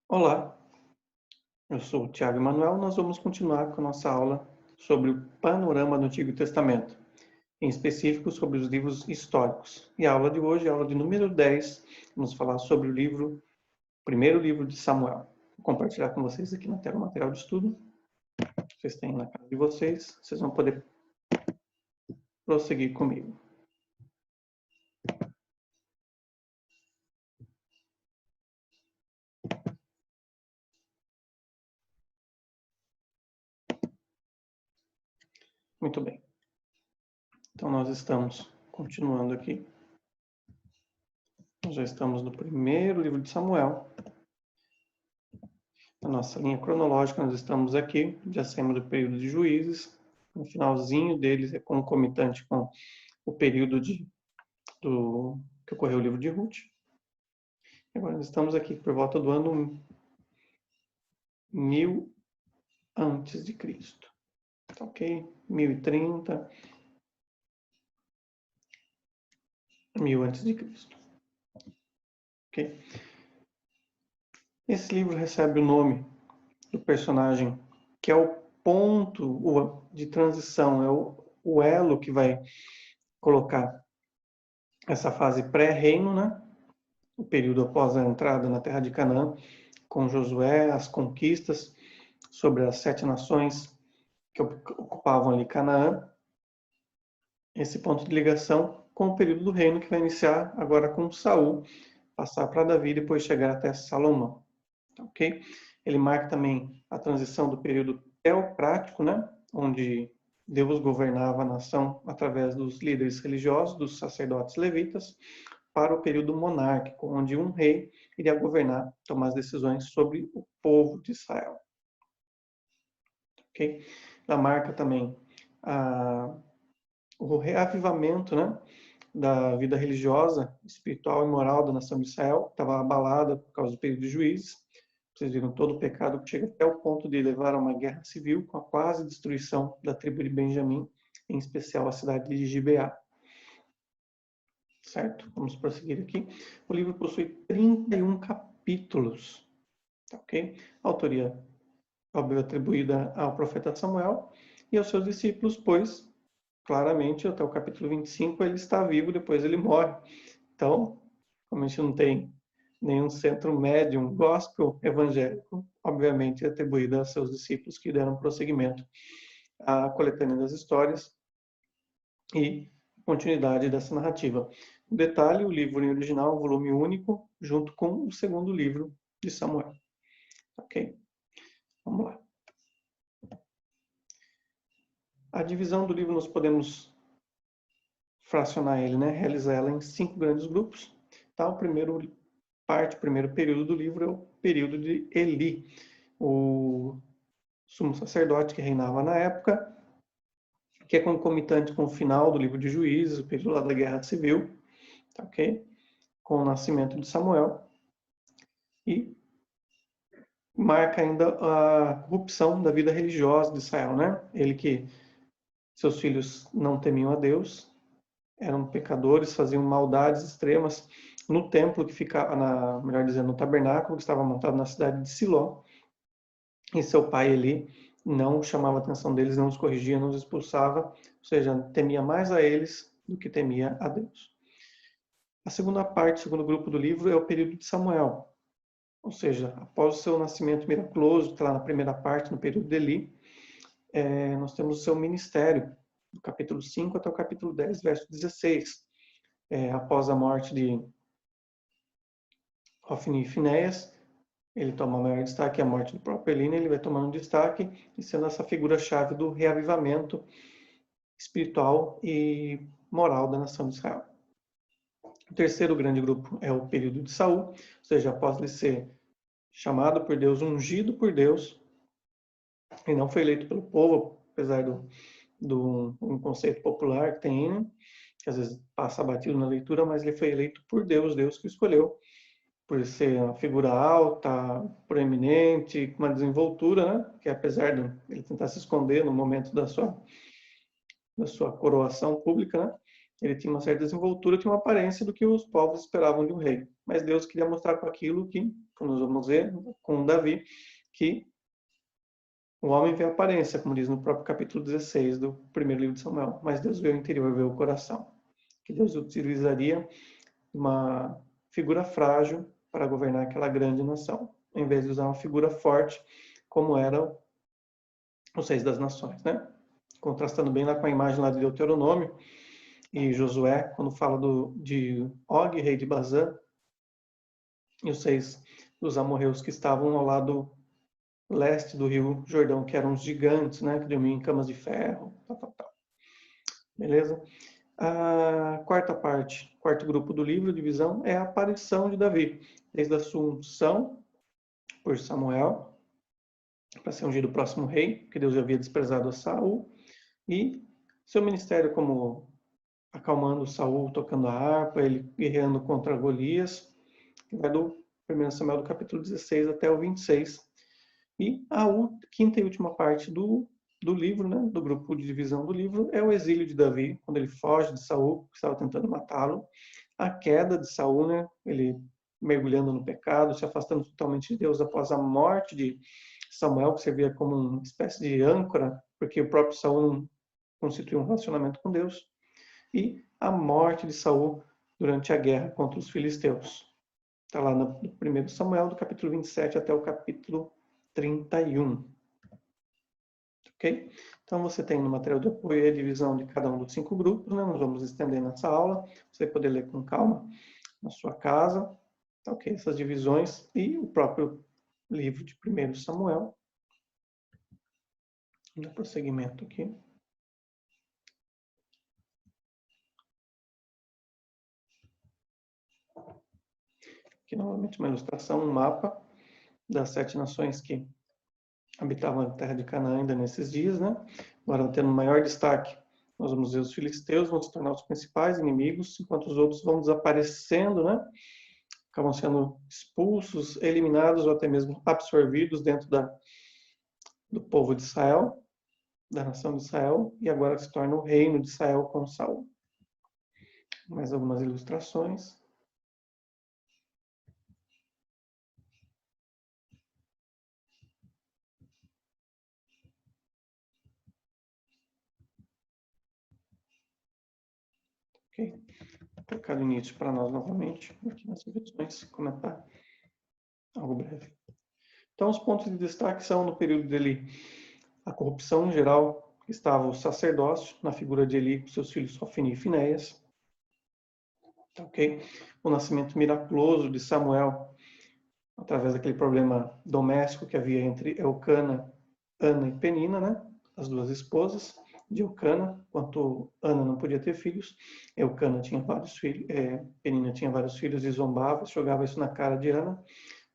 Olá, eu sou o Tiago Emanuel. Nós vamos continuar com a nossa aula sobre o panorama do Antigo Testamento, em específico sobre os livros históricos. E a aula de hoje, a aula de número 10, vamos falar sobre o primeiro livro de Samuel. Vou compartilhar com vocês aqui na tela o material de estudo. Vocês têm na casa de vocês, vocês vão poder prosseguir comigo. Muito bem. Então, nós estamos continuando aqui. Nós já estamos no primeiro livro de Samuel. Na nossa linha cronológica, nós estamos aqui, já saímos do período de Juízes. No finalzinho deles é concomitante com o período que ocorreu o livro de Ruth. Agora nós estamos aqui por volta do ano 1000 antes de Cristo. Tá, ok? 1030, 1000 antes de Cristo. Ok? Esse livro recebe o nome do personagem que é o ponto de transição, é o elo que vai colocar essa fase pré-reino, né? O período após a entrada na terra de Canaã, com Josué, as conquistas sobre as 7 nações que ocupavam ali Canaã. Esse ponto de ligação com o período do reino que vai iniciar agora com Saul, passar para Davi e depois chegar até Salomão. Ok? Ele marca também a transição do período teocrático, né? Onde Deus governava a nação através dos líderes religiosos, dos sacerdotes levitas, para o período monárquico, onde um rei iria governar, tomar as decisões sobre o povo de Israel. Okay? Ela marca também o reavivamento, né, da vida religiosa, espiritual e moral da nação de Israel, que estava abalada por causa do período de Juízes. Vocês viram todo o pecado que chega até o ponto de levar a uma guerra civil, com a quase destruição da tribo de Benjamim, em especial a cidade de Gibeá. Certo? Vamos prosseguir aqui. O livro possui 31 capítulos. Ok? A autoria, óbvio, atribuída ao profeta Samuel e aos seus discípulos, pois, claramente, até o capítulo 25, ele está vivo, depois ele morre. Então, como a gente não tem nenhum centro médium gospel evangélico, obviamente é atribuída aos seus discípulos que deram prosseguimento à coletânea das histórias e continuidade dessa narrativa. Um detalhe, o livro em original, volume único, junto com o segundo livro de Samuel. Ok? Vamos lá. A divisão do livro nós podemos fracionar ele, né? Realizar ela em 5 grandes grupos. Tá? O primeiro período do livro é o período de Eli, o sumo sacerdote que reinava na época, que é concomitante com o final do livro de Juízes, o período lá da Guerra Civil, tá, ok? Com o nascimento de Samuel, e marca ainda a corrupção da vida religiosa de Israel, né? Ele que seus filhos não temiam a Deus, eram pecadores, faziam maldades extremas no templo que ficava, melhor dizendo, no tabernáculo que estava montado na cidade de Siló. E seu pai Eli não chamava a atenção deles, não os corrigia, não os expulsava, ou seja, temia mais a eles do que temia a Deus. A segunda parte, o segundo grupo do livro é o período de Samuel, ou seja, após o seu nascimento miraculoso, que está lá na primeira parte, no período de Eli, nós temos o seu ministério, do capítulo 5 até o capítulo 10, verso 16. Após a morte de Hofni e Finéias, ele toma o maior destaque, a morte do próprio Eli, ele vai tomando destaque e sendo essa figura-chave do reavivamento espiritual e moral da nação de Israel. O terceiro grande grupo é o período de Saul, ou seja, após ele ser chamado por Deus, ungido por Deus, e não foi eleito pelo povo, apesar do um conceito popular que tem, né? Que às vezes passa batido na leitura, mas ele foi eleito por Deus, Deus que o escolheu, por ser uma figura alta, proeminente, com uma desenvoltura, né? Que apesar de ele tentar se esconder no momento da sua coroação pública, né? Ele tinha uma certa desenvoltura, tinha uma aparência do que os povos esperavam de um rei. Mas Deus queria mostrar com aquilo que, como nós vamos ver com Davi, que o homem vê a aparência, como diz no próprio capítulo 16 do primeiro livro de Samuel, mas Deus vê o interior, vê o coração. Que Deus utilizaria uma figura frágil para governar aquela grande nação, em vez de usar uma figura forte, como eram os reis das nações, né? Contrastando bem lá com a imagem lá de Deuteronômio e Josué, quando fala de Og, rei de Bazã, e os reis dos amorreus que estavam ao lado leste do rio Jordão, que eram os gigantes, né? Que dormiam em camas de ferro, tal. Beleza? A quarta parte, quarto grupo do livro, divisão, é a aparição de Davi, desde a sua unção por Samuel, para ser ungido o próximo rei, que Deus já havia desprezado a Saul, e seu ministério como acalmando Saul, tocando a harpa, ele guerreando contra Golias, que vai do 1 Samuel do capítulo 16 até o 26. E a quinta e última parte do livro, né, do grupo de divisão do livro, é o exílio de Davi, quando ele foge de Saul, que estava tentando matá-lo, a queda de Saul, né, ele mergulhando no pecado, se afastando totalmente de Deus após a morte de Samuel, que servia como uma espécie de âncora, porque o próprio Saul não constituiu um relacionamento com Deus, e a morte de Saul durante a guerra contra os filisteus. Está lá no 1 Samuel, do capítulo 27 até o capítulo 31. Ok? Então, você tem no material de apoio a divisão de cada um dos 5 grupos, né? Nós vamos estender nessa aula, você vai poder ler com calma na sua casa, ok? Essas divisões e o próprio livro de 1 Samuel. Vamos dar prosseguimento aqui. Aqui, novamente, uma ilustração, um mapa das 7 nações que habitavam a terra de Canaã ainda nesses dias, né? Agora, tendo maior destaque, nós vamos ver os filisteus vão se tornar os principais inimigos, enquanto os outros vão desaparecendo, né? Acabam sendo expulsos, eliminados ou até mesmo absorvidos dentro do povo de Israel, da nação de Israel, e agora se torna o reino de Israel com Saul. Mais algumas ilustrações. Ok? Vou colocar o início para nós novamente, aqui nas revisões, comentar algo breve. Então, os pontos de destaque são, no período dele, a corrupção em geral, estava o sacerdócio, na figura de Eli, com seus filhos Hofni e Finéias. Ok? O nascimento miraculoso de Samuel, através daquele problema doméstico que havia entre Elcana, Ana e Penina, né? As duas esposas de Elcana, enquanto Ana não podia ter filhos, Elcana tinha vários filhos, Penina tinha vários filhos e zombava, jogava isso na cara de Ana.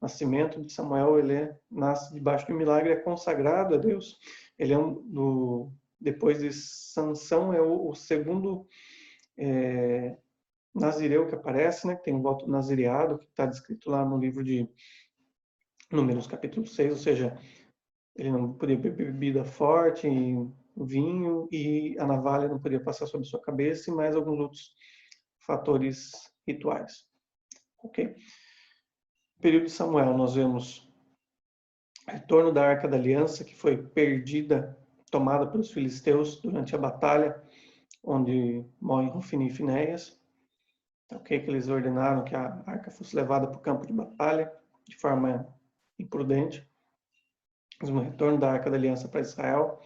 Nascimento de Samuel, ele nasce debaixo de um milagre, é consagrado a Deus. Ele é depois de Sansão, é o segundo nazireu que aparece, né? Tem o voto nazireado, que está descrito lá no livro de Números, capítulo 6, ou seja, ele não podia beber bebida forte, vinho, e a navalha não podia passar sobre sua cabeça, e mais alguns outros fatores rituais. Ok? No período de Samuel, nós vemos o retorno da Arca da Aliança, que foi perdida, tomada pelos filisteus durante a batalha, onde morrem Hofni e Finéias. Ok, que eles ordenaram que a arca fosse levada para o campo de batalha de forma imprudente. O retorno da Arca da Aliança para Israel,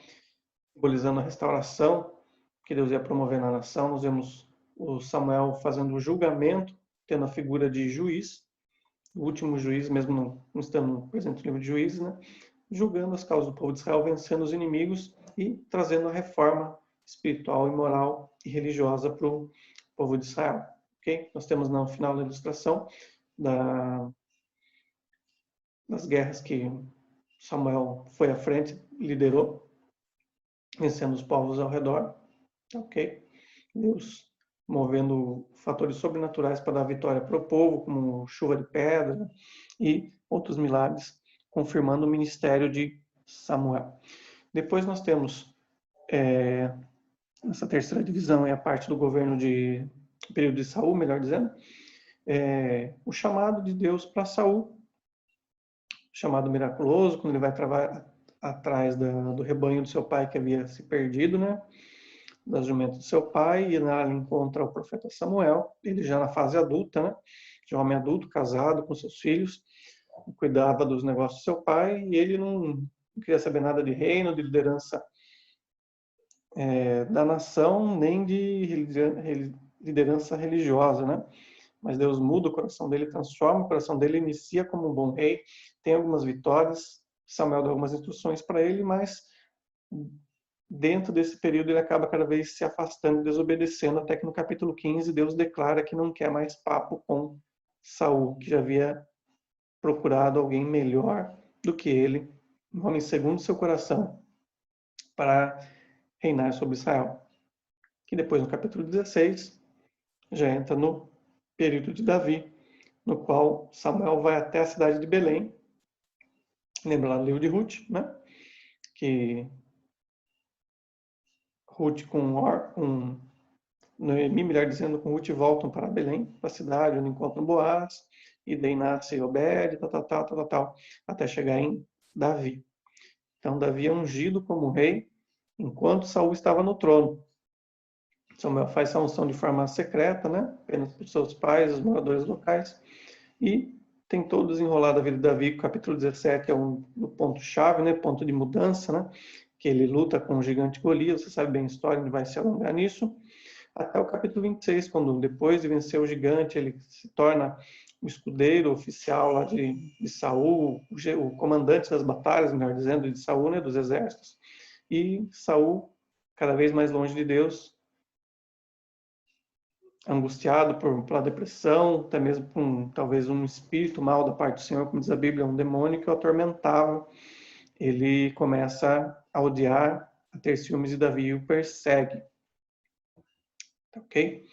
simbolizando a restauração que Deus ia promover na nação. Nós vemos o Samuel fazendo o julgamento, tendo a figura de juiz, o último juiz, mesmo não estando presente no livro de Juízes, né? Julgando as causas do povo de Israel, vencendo os inimigos e trazendo a reforma espiritual e moral e religiosa para o povo de Israel. Okay? Nós temos no final da ilustração das guerras que Samuel foi à frente, liderou, vencendo os povos ao redor. Ok? Deus movendo fatores sobrenaturais para dar vitória para o povo, como chuva de pedra e outros milagres, confirmando o ministério de Samuel. Depois nós temos essa terceira divisão é a parte do governo período de Saul, melhor dizendo, o chamado de Deus para Saul, chamado miraculoso, quando ele vai atrás do rebanho do seu pai que havia se perdido, né? Das jumentas do seu pai, e lá ele encontra o profeta Samuel, ele já na fase adulta, né? De homem adulto, casado com seus filhos, cuidava dos negócios do seu pai, e ele não queria saber nada de reino, de liderança da nação, nem de liderança religiosa, né? Mas Deus muda o coração dele, transforma o coração dele, inicia como um bom rei, tem algumas vitórias, Samuel dá algumas instruções para ele, mas dentro desse período ele acaba cada vez se afastando, desobedecendo, até que no capítulo 15 Deus declara que não quer mais papo com Saul, que já havia procurado alguém melhor do que ele, um homem segundo seu coração, para reinar sobre Israel. Que depois no capítulo 16 já entra no período de Davi, no qual Samuel vai até a cidade de Belém. Lembra lá do livro de Ruth, né? Que Ruth com Noemi, melhor dizendo, com Ruth voltam para Belém, para a cidade onde encontram Boaz, e daí nasce Obed, tal, até chegar em Davi. Então Davi é ungido como rei enquanto Saul estava no trono. Samuel faz essa unção de forma secreta, né? Apenas para os seus pais, os moradores locais, e tem todo desenrolado a vida de Davi. O capítulo 17 é um ponto-chave, né? Ponto de mudança, né? Que ele luta com o gigante Golias, você sabe bem a história, não vai se alongar nisso. Até o capítulo 26, quando depois de vencer o gigante, ele se torna o escudeiro oficial lá de Saul, o comandante das batalhas, melhor dizendo, de Saul, né? Dos exércitos. E Saul, cada vez mais longe de Deus, angustiado pela depressão, até mesmo com talvez um espírito mal da parte do Senhor, como diz a Bíblia, um demônio que o atormentava. Ele começa a odiar, a ter ciúmes de Davi e o persegue. Ok?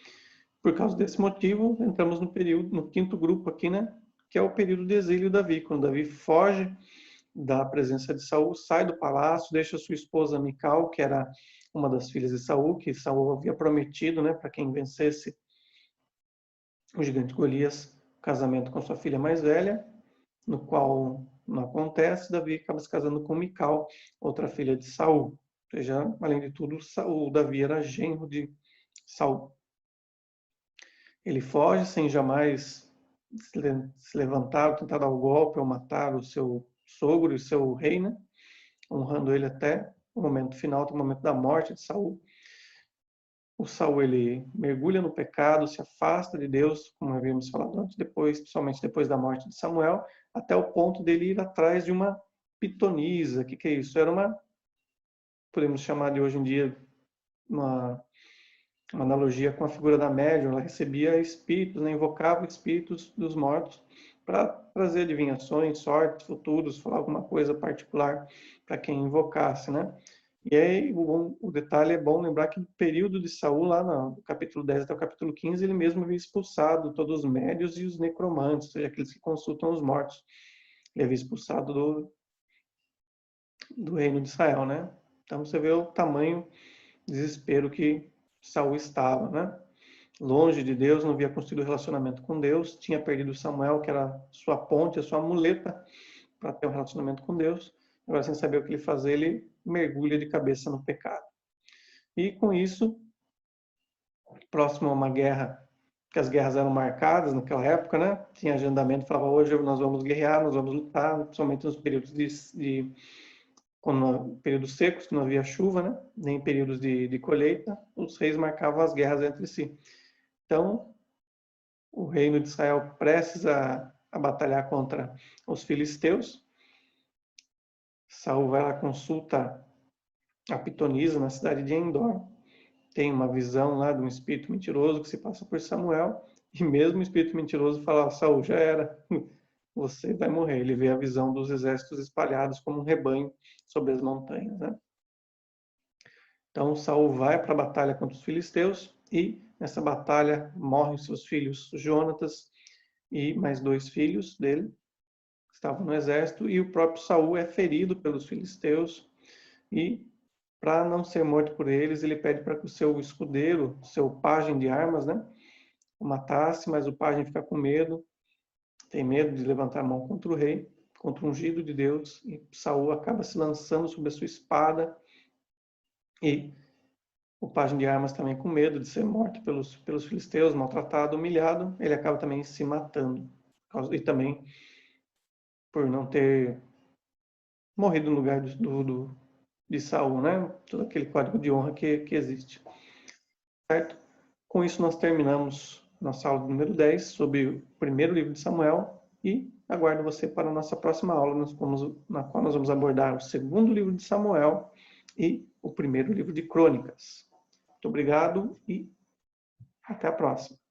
Por causa desse motivo, entramos no quinto grupo aqui, né? Que é o período de exílio de Davi, quando Davi foge da presença de Saul, sai do palácio, deixa sua esposa Mical, que era uma das filhas de Saul, que Saul havia prometido, né, para quem vencesse o gigante Golias, o casamento com sua filha mais velha, no qual não acontece. Davi acaba se casando com Mical, outra filha de Saul. Ou seja, além de tudo, Davi era genro de Saul. Ele foge sem jamais se levantar ou tentar dar o golpe ou matar o seu sogro e o seu rei, né? Honrando ele até o momento final, até o momento da morte de Saul. O Saul, ele mergulha no pecado, se afasta de Deus, como havíamos falado antes, principalmente depois da morte de Samuel, até o ponto dele ir atrás de uma pitonisa. O que é isso? Era podemos chamar de hoje em dia, uma analogia com a figura da médium. Ela recebia espíritos, né, invocava espíritos dos mortos para trazer adivinhações, sortes, futuros, falar alguma coisa particular para quem invocasse, né? E aí o detalhe é bom lembrar que no período de Saul, lá no capítulo 10 até o capítulo 15, ele mesmo havia expulsado todos os médios e os necromantes, ou seja, aqueles que consultam os mortos. Ele havia expulsado do reino de Israel, né? Então você vê o tamanho desespero que Saul estava, né? Longe de Deus, não havia construído relacionamento com Deus, tinha perdido Samuel, que era sua ponte, a sua muleta para ter um relacionamento com Deus. Agora, sem saber o que ele fazer, ele mergulha de cabeça no pecado. E com isso, próximo a uma guerra, que as guerras eram marcadas naquela época, né? Tinha agendamento, falava, hoje nós vamos guerrear, nós vamos lutar, principalmente nos períodos períodos secos, que não havia chuva, né? Nem períodos de colheita, os reis marcavam as guerras entre si. Então, o reino de Israel prestes a batalhar contra os filisteus. Saul vai lá, consulta a pitonisa na cidade de Endor. Tem uma visão lá de um espírito mentiroso que se passa por Samuel. E mesmo o espírito mentiroso fala, Saul, já era, você vai morrer. Ele vê a visão dos exércitos espalhados como um rebanho sobre as montanhas, né? Então Saul vai para a batalha contra os filisteus e nessa batalha morrem seus filhos Jonatas e mais 2 filhos dele que estavam no exército, e o próprio Saul é ferido pelos filisteus e para não ser morto por eles, ele pede para que o seu escudeiro, seu pajem de armas, né, o matasse, mas o pajem fica com medo, tem medo de levantar a mão contra o rei, contra o ungido de Deus, e Saul acaba se lançando sobre a sua espada, e o pajem de armas também com medo de ser morto pelos filisteus, maltratado, humilhado, ele acaba também se matando, e também por não ter morrido no lugar de Saul, né? Todo aquele código de honra que existe. Certo? Com isso, nós terminamos nossa aula número 10 sobre o primeiro livro de Samuel e aguardo você para a nossa próxima aula, na qual nós vamos abordar o segundo livro de Samuel e o primeiro livro de Crônicas. Muito obrigado e até a próxima.